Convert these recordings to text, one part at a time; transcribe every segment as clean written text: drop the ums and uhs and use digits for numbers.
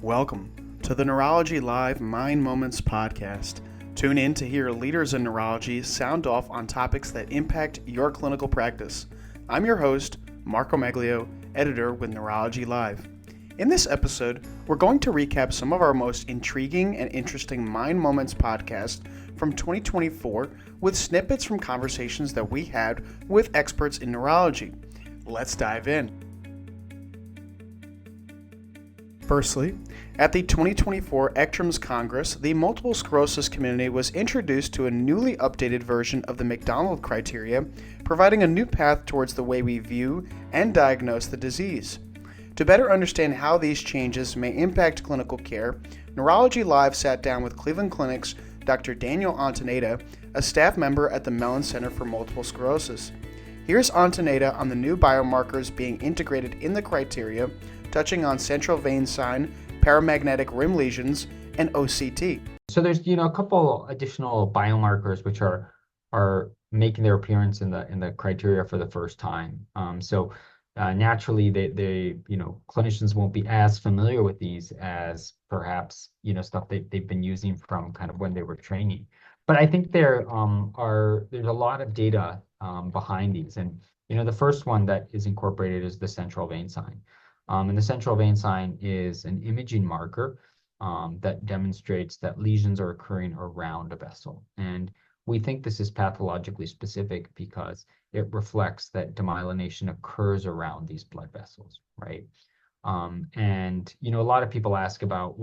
Welcome to the NeurologyLive Mind Moments podcast. Tune in to hear leaders in neurology sound off on topics that impact your clinical practice. I'm your host, Marco Meglio, editor with NeurologyLive. In this episode, we're going to recap some of our most intriguing and interesting Mind Moments podcast from 2024 with snippets from conversations that we had with experts in neurology. Let's dive in. Firstly, at the 2024 ECTRIMS Congress, the multiple sclerosis community was introduced to a newly updated version of the McDonald Criteria, providing a new path towards the way we view and diagnose the disease. To better understand how these changes may impact clinical care, NeurologyLive sat down with Cleveland Clinic's Dr. Daniel Ontaneda, a staff member at the Mellen Center for Multiple Sclerosis. Here's Ontaneda on the new biomarkers being integrated in the criteria, touching on central vein sign, paramagnetic rim lesions, and OCT. So there's a couple additional biomarkers which are making their appearance in the criteria for the first time. Naturally, they clinicians won't be as familiar with these as perhaps stuff they've been using from kind of when they were training. But I think there's a lot of data behind these, and the first one that is incorporated is the central vein sign. And the central vein sign is an imaging marker that demonstrates that lesions are occurring around a vessel. And we think this is pathologically specific because it reflects that demyelination occurs around these blood vessels, right? And a lot of people ask about,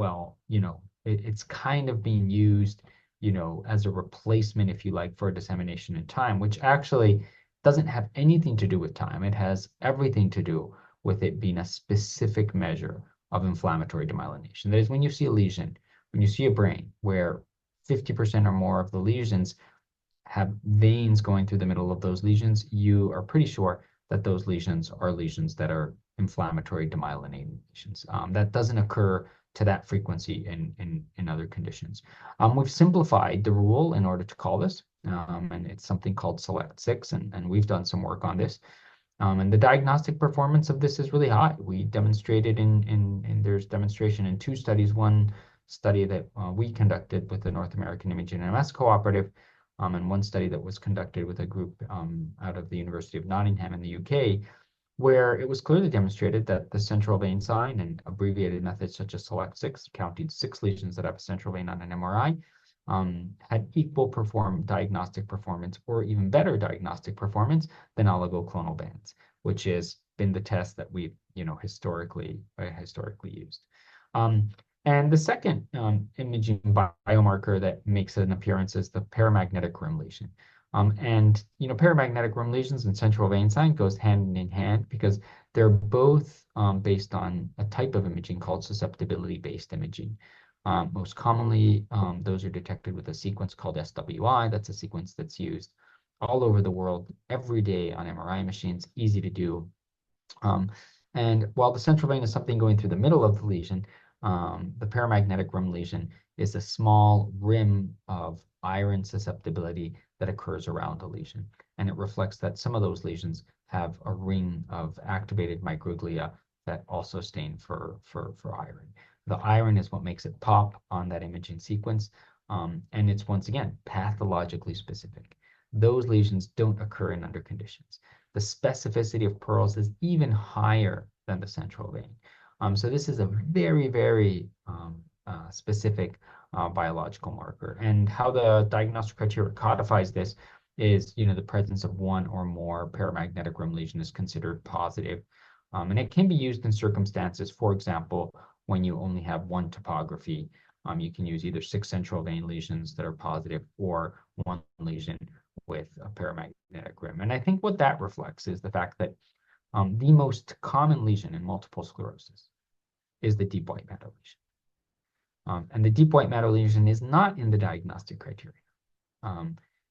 it's kind of being used, as a replacement, if you like, for dissemination in time, which actually doesn't have anything to do with time. It has everything to do with it being a specific measure of inflammatory demyelination. That is, when you see a lesion, when you see a brain where 50% or more of the lesions have veins going through the middle of those lesions, you are pretty sure that those lesions are lesions that are inflammatory demyelinating lesions. That doesn't occur to that frequency in other conditions. We've simplified the rule in order to call this, and it's something called Select 6, and we've done some work on this. And the diagnostic performance of this is really high. We demonstrated there's demonstration in two studies. One study that we conducted with the North American Imaging MS Cooperative, and one study that was conducted with a group out of the University of Nottingham in the UK, where it was clearly demonstrated that the central vein sign and abbreviated methods such as Select 6, counting 6 lesions that have a central vein on an MRI, had equal diagnostic performance or even better diagnostic performance than oligoclonal bands, which has been the test that we've historically used. And the second imaging biomarker that makes an appearance is the paramagnetic rim lesion. Paramagnetic rim lesions and central vein sign goes hand in hand because they're both based on a type of imaging called susceptibility-based imaging. Most commonly, those are detected with a sequence called SWI. That's a sequence that's used all over the world every day on MRI machines, easy to do. And while the central vein is something going through the middle of the lesion, the paramagnetic rim lesion is a small rim of iron susceptibility that occurs around the lesion. And it reflects that some of those lesions have a ring of activated microglia that also stain for iron. The iron is what makes it pop on that imaging sequence, and it's, once again, pathologically specific. Those lesions don't occur in other conditions. The specificity of pearls is even higher than the central vein. So this is a very, very specific biological marker. And how the diagnostic criteria codifies this is, the presence of one or more paramagnetic rim lesion is considered positive. And it can be used in circumstances, for example, when you only have one topography. You can use either 6 central vein lesions that are positive or one lesion with a paramagnetic rim. And I think what that reflects is the fact that the most common lesion in multiple sclerosis is the deep white matter lesion. And the deep white matter lesion is not in the diagnostic criteria.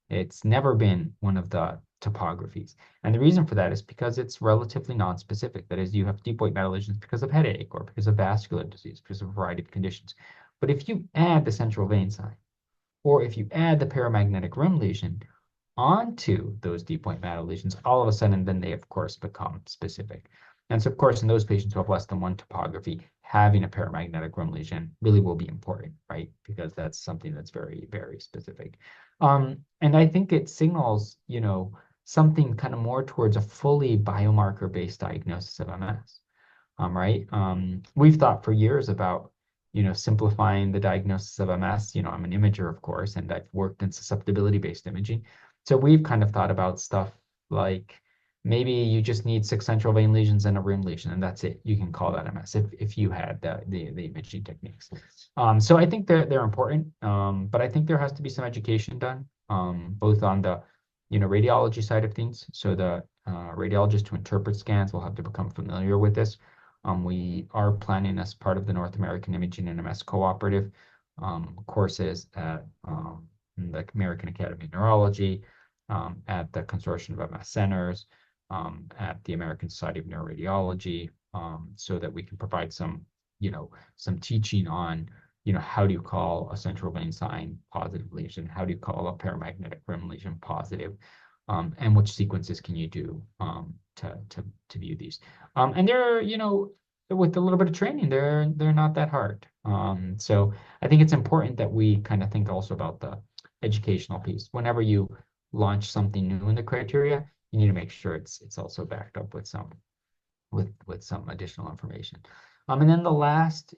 It's never been one of the topographies. And the reason for that is because it's relatively non-specific. That is, you have deep white matter lesions because of headache or because of vascular disease, because of a variety of conditions. But if you add the central vein sign, or if you add the paramagnetic rim lesion onto those deep white matter lesions, all of a sudden, then they, of course, become specific. And so, of course, in those patients who have less than one topography, having a paramagnetic rim lesion really will be important, right? Because that's something that's very, very specific. And I think it signals, something kind of more towards a fully biomarker-based diagnosis of MS, right? We've thought for years about, simplifying the diagnosis of MS. I'm an imager, of course, and I've worked in susceptibility-based imaging. So we've kind of thought about stuff like maybe you just need 6 central vein lesions and a rim lesion, and that's it. You can call that MS if you had the imaging techniques. So I think they're important, but I think there has to be some education done, both on the radiology side of things. So the radiologists who interpret scans will have to become familiar with this. We are planning, as part of the North American Imaging and MS Cooperative, courses at the American Academy of Neurology, at the Consortium of MS Centers, at the American Society of Neuroradiology, so that we can provide some teaching on, how do you call a central vein sign positive lesion? How do you call a paramagnetic rim lesion positive? And which sequences can you do to view these? And they're, with a little bit of training, they're not that hard. So I think it's important that we kind of think also about the educational piece. Whenever you launch something new in the criteria, you need to make sure it's also backed up with some additional information. And then the last,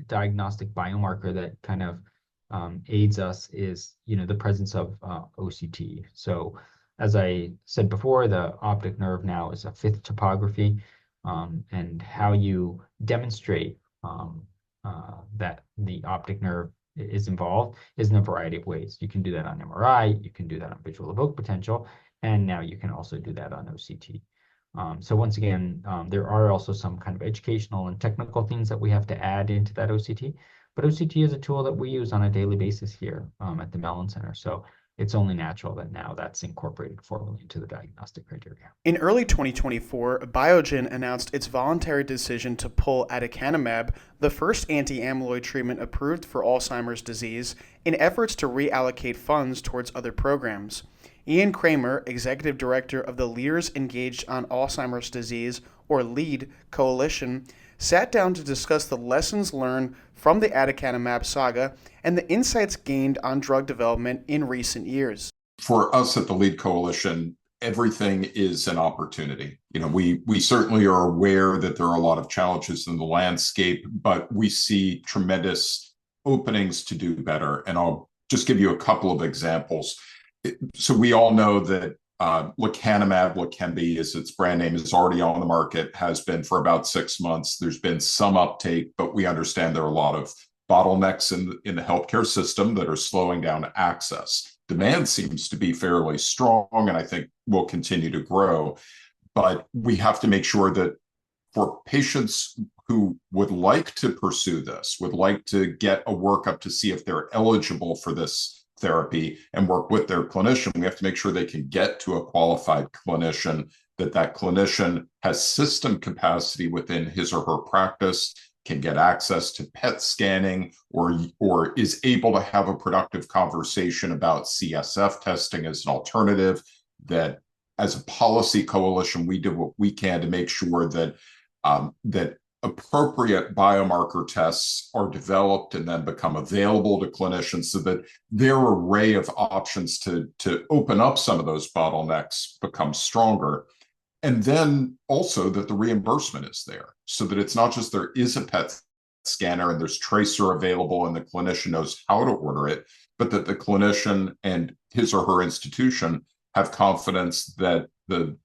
diagnostic biomarker that kind of aids us is, the presence of OCT. So as I said before, the optic nerve now is a 5th topography, and how you demonstrate that the optic nerve is involved is in a variety of ways. You can do that on MRI, you can do that on visual evoked potential, and now you can also do that on OCT. So once again, there are also some kind of educational and technical things that we have to add into that OCT, but OCT is a tool that we use on a daily basis here at the Mellen Center. So it's only natural that now that's incorporated formally into the diagnostic criteria. In early 2024, Biogen announced its voluntary decision to pull aducanumab, the first anti-amyloid treatment approved for Alzheimer's disease, in efforts to reallocate funds towards other programs. Ian Kremer, executive director of the Leaders Engaged on Alzheimer's Disease, or LEAD, coalition, sat down to discuss the lessons learned from the aducanumab saga and the insights gained on drug development in recent years. For us at the LEAD coalition, everything is an opportunity. We certainly are aware that there are a lot of challenges in the landscape, but we see tremendous openings to do better. And I'll just give you a couple of examples. So we all know that lecanemab, Leqembi is its brand name, is already on the market, has been for about 6 months. There's been some uptake, but we understand there are a lot of bottlenecks in the healthcare system that are slowing down access. Demand seems to be fairly strong, and I think will continue to grow. But we have to make sure that for patients who would like to pursue this, would like to get a workup to see if they're eligible for this therapy and work with their clinician, we have to make sure they can get to a qualified clinician, that clinician has system capacity within his or her practice, can get access to PET scanning, or is able to have a productive conversation about CSF testing as an alternative. That as a policy coalition, we do what we can to make sure that that appropriate biomarker tests are developed and then become available to clinicians, so that their array of options to open up some of those bottlenecks becomes stronger. And then also that the reimbursement is there, so that it's not just there is a PET scanner and there's tracer available and the clinician knows how to order it, but that the clinician and his or her institution have confidence that the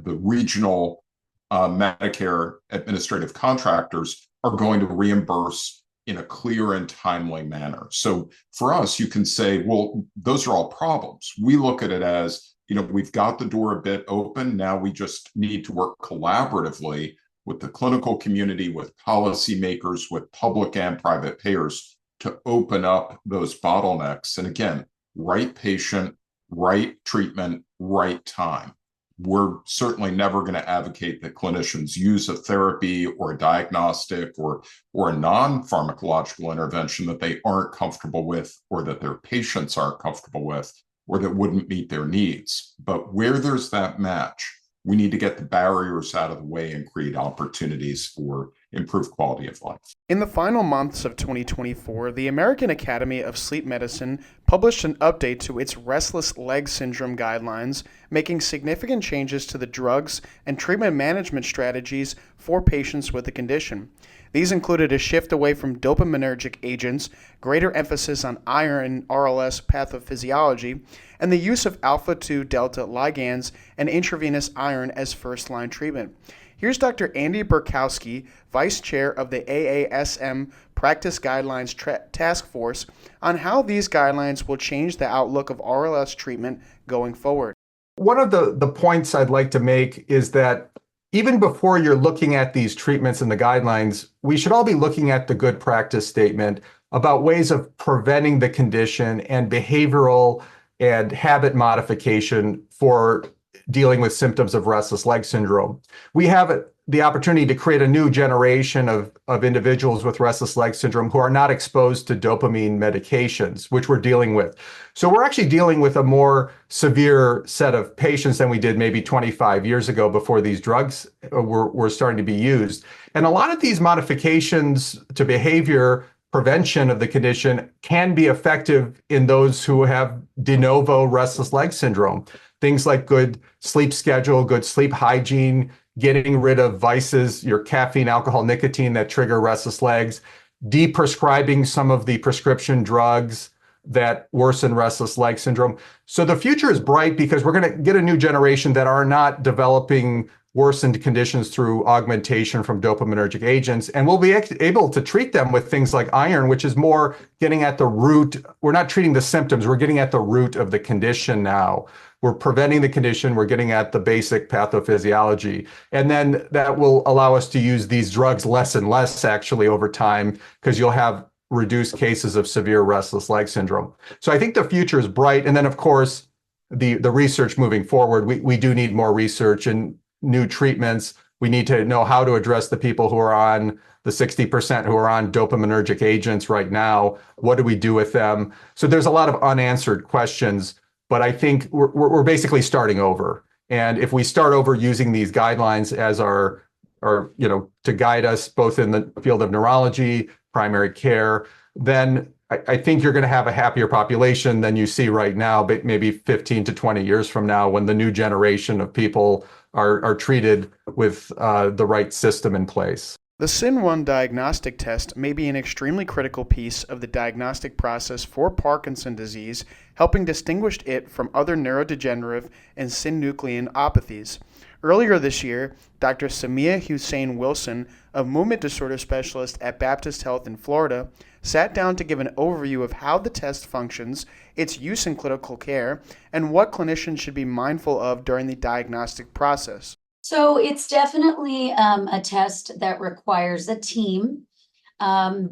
regional Medicare administrative contractors are going to reimburse in a clear and timely manner. So for us, you can say, well, those are all problems. We look at it as, we've got the door a bit open. Now we just need to work collaboratively with the clinical community, with policymakers, with public and private payers to open up those bottlenecks. And again, right patient, right treatment, right time. We're certainly never going to advocate that clinicians use a therapy or a diagnostic or a non-pharmacological intervention that they aren't comfortable with, or that their patients aren't comfortable with, or that wouldn't meet their needs. But where there's that match, we need to get the barriers out of the way and create opportunities for improve quality of life. In the final months of 2024, the American Academy of Sleep Medicine published an update to its restless leg syndrome guidelines, making significant changes to the drugs and treatment management strategies for patients with the condition. These included a shift away from dopaminergic agents, greater emphasis on iron and RLS pathophysiology, and the use of alpha-2 delta ligands and intravenous iron as first-line treatment. Here's Dr. Andy Berkowski, Vice Chair of the AASM Practice Guidelines Task Force, on how these guidelines will change the outlook of RLS treatment going forward. One of the points I'd like to make is that even before you're looking at these treatments and the guidelines, we should all be looking at the good practice statement about ways of preventing the condition and behavioral and habit modification for dealing with symptoms of restless leg syndrome. We have the opportunity to create a new generation of individuals with restless leg syndrome who are not exposed to dopamine medications, which we're dealing with. So we're actually dealing with a more severe set of patients than we did maybe 25 years ago before these drugs were starting to be used. And a lot of these modifications to behavior prevention of the condition can be effective in those who have de novo restless leg syndrome. Things like good sleep schedule, good sleep hygiene, getting rid of vices, your caffeine, alcohol, nicotine that trigger restless legs, deprescribing some of the prescription drugs that worsen restless leg syndrome. So the future is bright because we're going to get a new generation that are not developing worsened conditions through augmentation from dopaminergic agents. And we'll be able to treat them with things like iron, which is more getting at the root. We're not treating the symptoms, we're getting at the root of the condition now. We're preventing the condition, we're getting at the basic pathophysiology. And then that will allow us to use these drugs less and less actually over time, because you'll have reduced cases of severe restless leg syndrome. So I think the future is bright. And then of course, the research moving forward, we do need more research and new treatments. We need to know how to address the people who are on the 60% who are on dopaminergic agents right now. What do we do with them? So there's a lot of unanswered questions. But I think we're basically starting over. And if we start over using these guidelines as our to guide us both in the field of neurology, primary care, then I think you're going to have a happier population than you see right now, but maybe 15 to 20 years from now when the new generation of people are treated with the right system in place. The Syn-One diagnostic test may be an extremely critical piece of the diagnostic process for Parkinson disease, helping distinguish it from other neurodegenerative and synucleinopathies. Earlier this year, Dr. Samia Husain-Wilson, a movement disorder specialist at Baptist Health in Florida, sat down to give an overview of how the test functions, its use in clinical care, and what clinicians should be mindful of during the diagnostic process. So it's definitely a test that requires a team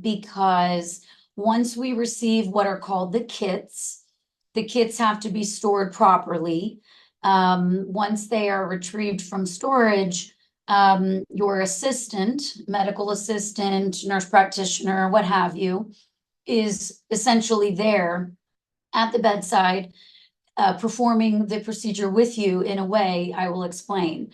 because once we receive what are called the kits have to be stored properly. Once they are retrieved from storage, your assistant, medical assistant, nurse practitioner, what have you, is essentially there at the bedside performing the procedure with you in a way I will explain.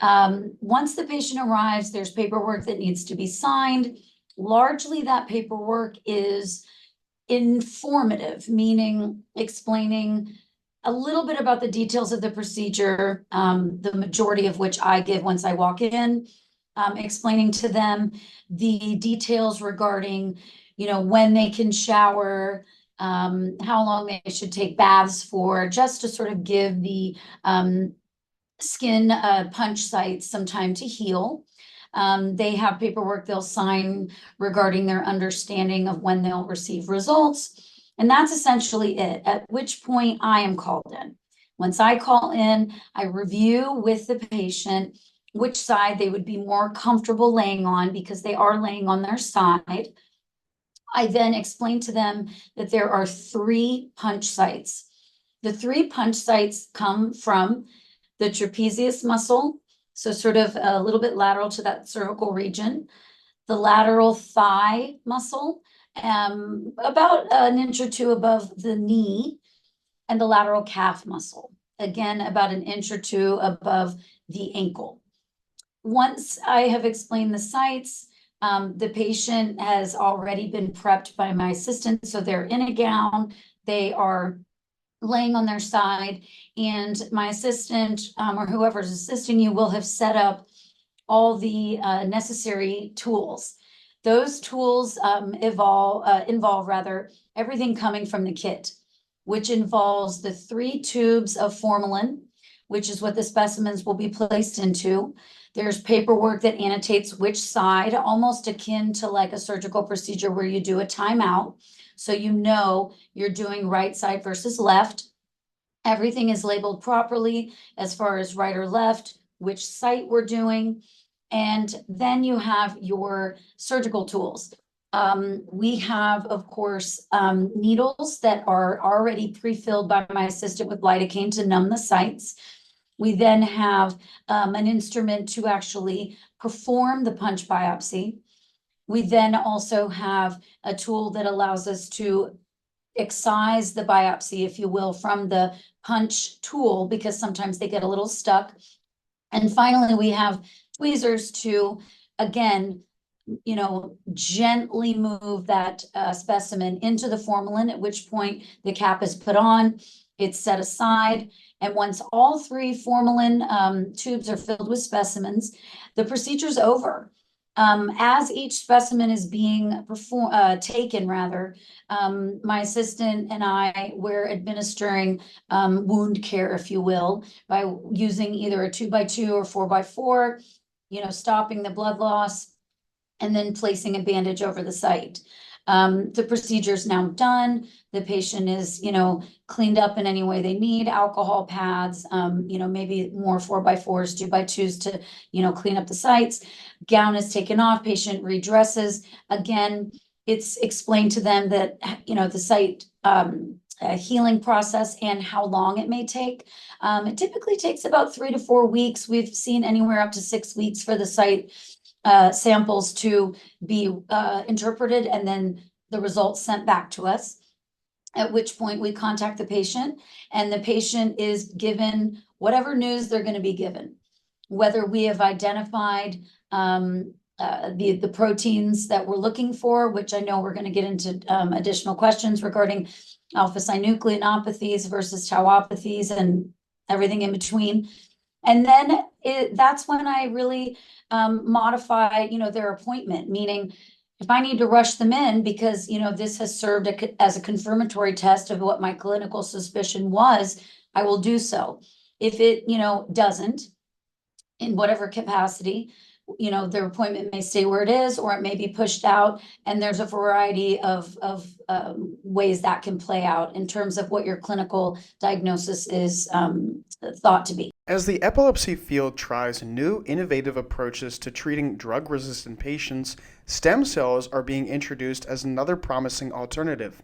Once the patient arrives, there's paperwork that needs to be signed. Largely that paperwork is informative, meaning explaining a little bit about the details of the procedure, the majority of which I give once I walk in, explaining to them the details regarding, when they can shower, how long they should take baths for, just to sort of give the skin punch sites some time to heal. They have paperwork they'll sign regarding their understanding of when they'll receive results. And that's essentially it, at which point I am called in. Once I call in, I review with the patient which side they would be more comfortable laying on because they are laying on their side. I then explain to them that there are 3 punch sites. The 3 punch sites come from the trapezius muscle, so sort of a little bit lateral to that cervical region, the lateral thigh muscle, about an inch or 2 above the knee, and the lateral calf muscle, again, about an inch or 2 above the ankle. Once I have explained the sites, The patient has already been prepped by my assistant, so they're in a gown, they are laying on their side, and my assistant, or whoever's assisting you, will have set up all the necessary tools. Those tools involve everything coming from the kit, which involves the 3 tubes of formalin, which is what the specimens will be placed into. There's paperwork that annotates which side, almost akin to like a surgical procedure where you do a timeout. So you know you're doing right side versus left. Everything is labeled properly as far as right or left, which site we're doing. And then you have your surgical tools. We have, of course, needles that are already pre-filled by my assistant with lidocaine to numb the sites. We then have an instrument to actually perform the punch biopsy. We then also have a tool that allows us to excise the biopsy, if you will, from the punch tool, because sometimes they get a little stuck. And finally, we have tweezers to, again, gently move that specimen into the formalin, at which point the cap is put on, it's set aside. And once all 3 formalin tubes are filled with specimens, the procedure's over. As each specimen is being taken, my assistant and I, we're administering wound care, if you will, by using either a 2x2 or 4x4, stopping the blood loss, and then placing a bandage over the site. The procedure is now done. The patient is, cleaned up in any way they need, alcohol pads, maybe more 4x4s, 2x2s to, clean up the sites. Gown is taken off, patient redresses. Again, it's explained to them that, the site healing process and how long it may take. It typically takes about 3 to 4 weeks. We've seen anywhere up to 6 weeks for the site samples to be interpreted and then the results sent back to us, at which point we contact the patient, and the patient is given whatever news they're going to be given, whether we have identified the proteins that we're looking for, which I know we're going to get into additional questions regarding alpha synucleinopathies versus tauopathies and everything in between. And then that's when I really modify, their appointment, meaning if I need to rush them in because, this has served as a confirmatory test of what my clinical suspicion was, I will do so. If it, doesn't, in whatever capacity, their appointment may stay where it is, or it may be pushed out. And there's a variety of ways that can play out in terms of what your clinical diagnosis is thought to be. As the epilepsy field tries new, innovative approaches to treating drug-resistant patients, stem cells are being introduced as another promising alternative.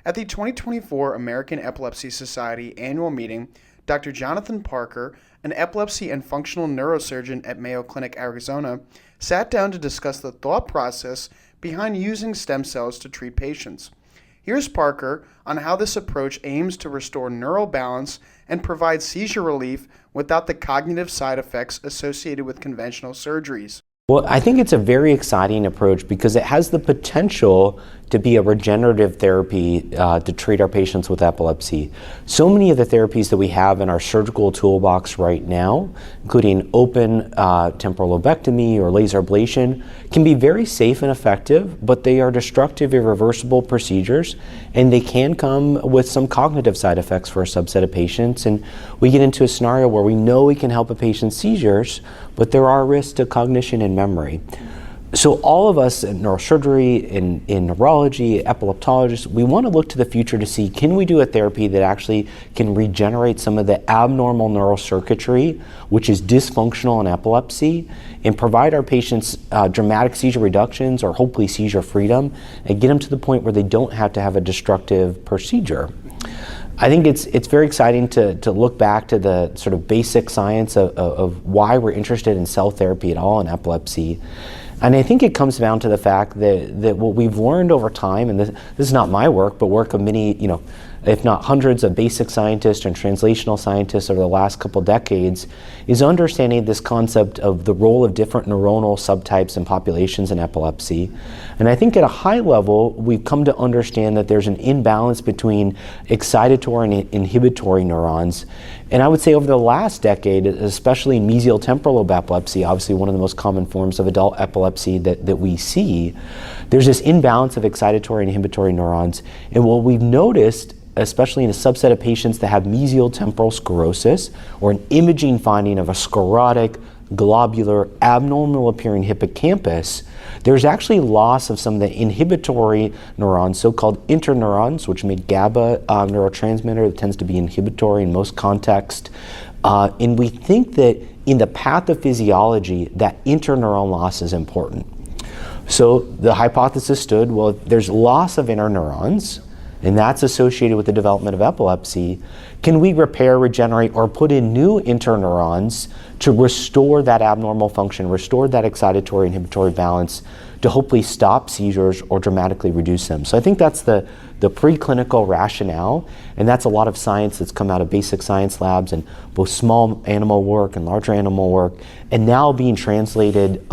At the 2024 American Epilepsy Society annual meeting, Dr. Jonathan Parker, an epilepsy and functional neurosurgeon at Mayo Clinic, Arizona, sat down to discuss the thought process behind using stem cells to treat patients. Here's Parker on how this approach aims to restore neural balance and provide seizure relief without the cognitive side effects associated with conventional surgeries. Well, I think it's a very exciting approach because it has the potential to be a regenerative therapy to treat our patients with epilepsy. So many of the therapies that we have in our surgical toolbox right now, including open temporal lobectomy or laser ablation, can be very safe and effective, but they are destructive, irreversible procedures, and they can come with some cognitive side effects for a subset of patients. And we get into a scenario where we know we can help a patient's seizures, but there are risks to cognition and memory. So all of us in neurosurgery, in neurology, epileptologists, we want to look to the future to see, can we do a therapy that actually can regenerate some of the abnormal neural circuitry, which is dysfunctional in epilepsy, and provide our patients dramatic seizure reductions or hopefully seizure freedom, and get them to the point where they don't have to have a destructive procedure. I think it's very exciting to look back to the sort of basic science of why we're interested in cell therapy at all in epilepsy. And I think it comes down to the fact that what we've learned over time, and this is not my work, but work of many if not hundreds of basic scientists and translational scientists over the last couple decades, is understanding this concept of the role of different neuronal subtypes and populations in epilepsy. And I think at a high level, we've come to understand that there's an imbalance between excitatory and inhibitory neurons. And I would say over the last decade, especially in mesial temporal lobe epilepsy, obviously one of the most common forms of adult epilepsy that we see, there's this imbalance of excitatory and inhibitory neurons. And what we've noticed, especially in a subset of patients that have mesial temporal sclerosis, or an imaging finding of a sclerotic, globular, abnormal appearing hippocampus, there's actually loss of some of the inhibitory neurons, so-called interneurons, which make GABA neurotransmitter that tends to be inhibitory in most contexts. And we think that in the pathophysiology, that interneuron loss is important. So the hypothesis stood, well, there's loss of interneurons, and that's associated with the development of epilepsy. Can we repair, regenerate, or put in new interneurons to restore that abnormal function, restore that excitatory inhibitory balance to hopefully stop seizures or dramatically reduce them? So I think that's the preclinical rationale, and that's a lot of science that's come out of basic science labs and both small animal work and larger animal work, and now being translated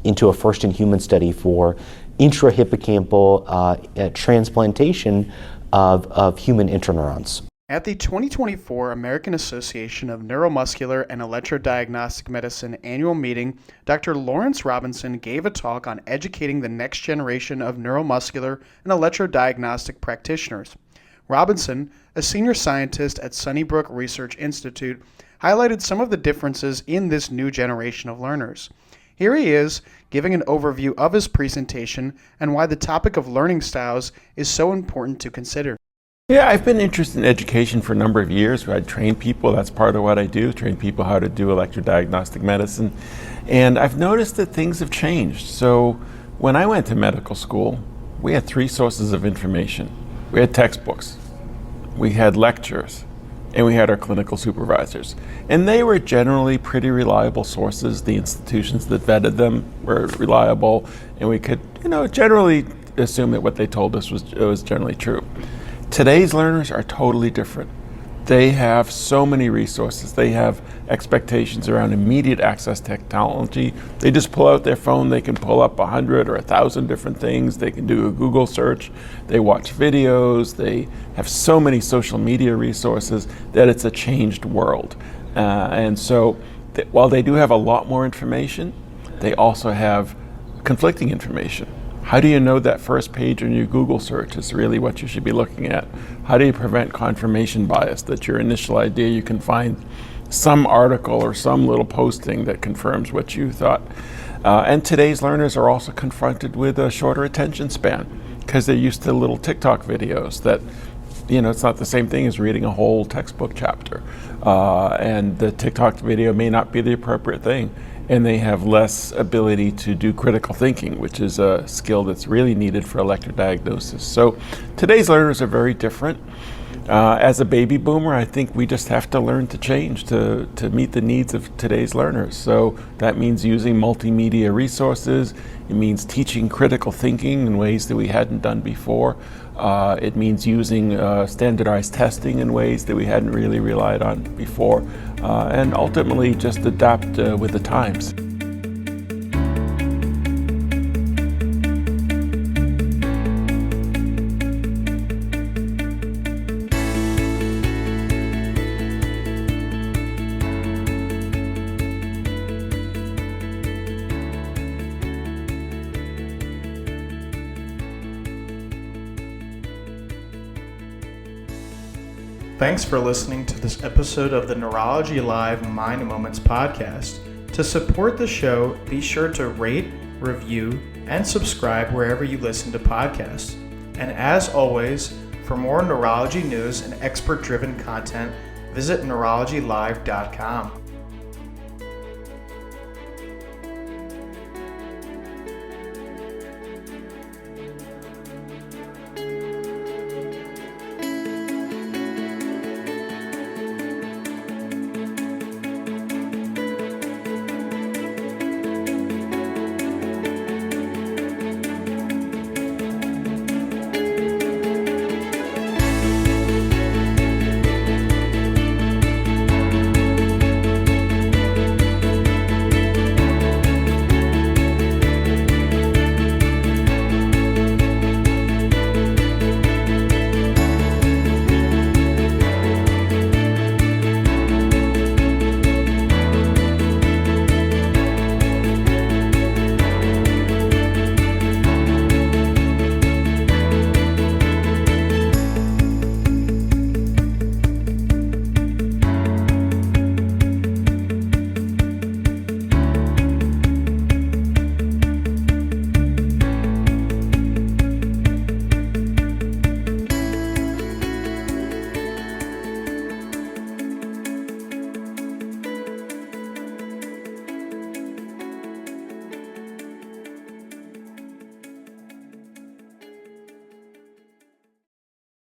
into a first-in-human study for intrahippocampal transplantation of human interneurons. At the 2024 American Association of Neuromuscular and Electrodiagnostic Medicine annual meeting, Dr. Lawrence Robinson gave a talk on educating the next generation of neuromuscular and electrodiagnostic practitioners. Robinson, a senior scientist at Sunnybrook Research Institute, highlighted some of the differences in this new generation of learners. Here he is, giving an overview of his presentation and why the topic of learning styles is so important to consider. Yeah, I've been interested in education for a number of years. I train people, that's part of what I do, train people how to do electrodiagnostic medicine. And I've noticed that things have changed. So when I went to medical school, we had 3 sources of information. We had textbooks, we had lectures, and we had our clinical supervisors. And they were generally pretty reliable sources. The institutions that vetted them were reliable, and we could, generally assume that what they told us was generally true. Today's learners are totally different. They have so many resources. They have expectations around immediate access technology. They just pull out their phone, they can pull up 100 or 1,000 different things. They can do a Google search. They watch videos. They have so many social media resources that it's a changed world. And so while they do have a lot more information, they also have conflicting information. How do you know that first page in your Google search is really what you should be looking at? How do you prevent confirmation bias, that your initial idea, you can find some article or some little posting that confirms what you thought? And today's learners are also confronted with a shorter attention span because they're used to little TikTok videos that, it's not the same thing as reading a whole textbook chapter. And the TikTok video may not be the appropriate thing. And they have less ability to do critical thinking, which is a skill that's really needed for electrodiagnosis. So today's learners are very different. As a baby boomer, I think we just have to learn to change to meet the needs of today's learners. So that means using multimedia resources. It means teaching critical thinking in ways that we hadn't done before. It means using standardized testing in ways that we hadn't really relied on before. And ultimately just adapt with the times. Thanks for listening to this episode of the NeurologyLive Mind Moments podcast. To support the show, be sure to rate, review, and subscribe wherever you listen to podcasts. And as always, for more neurology news and expert-driven content, visit NeurologyLive.com.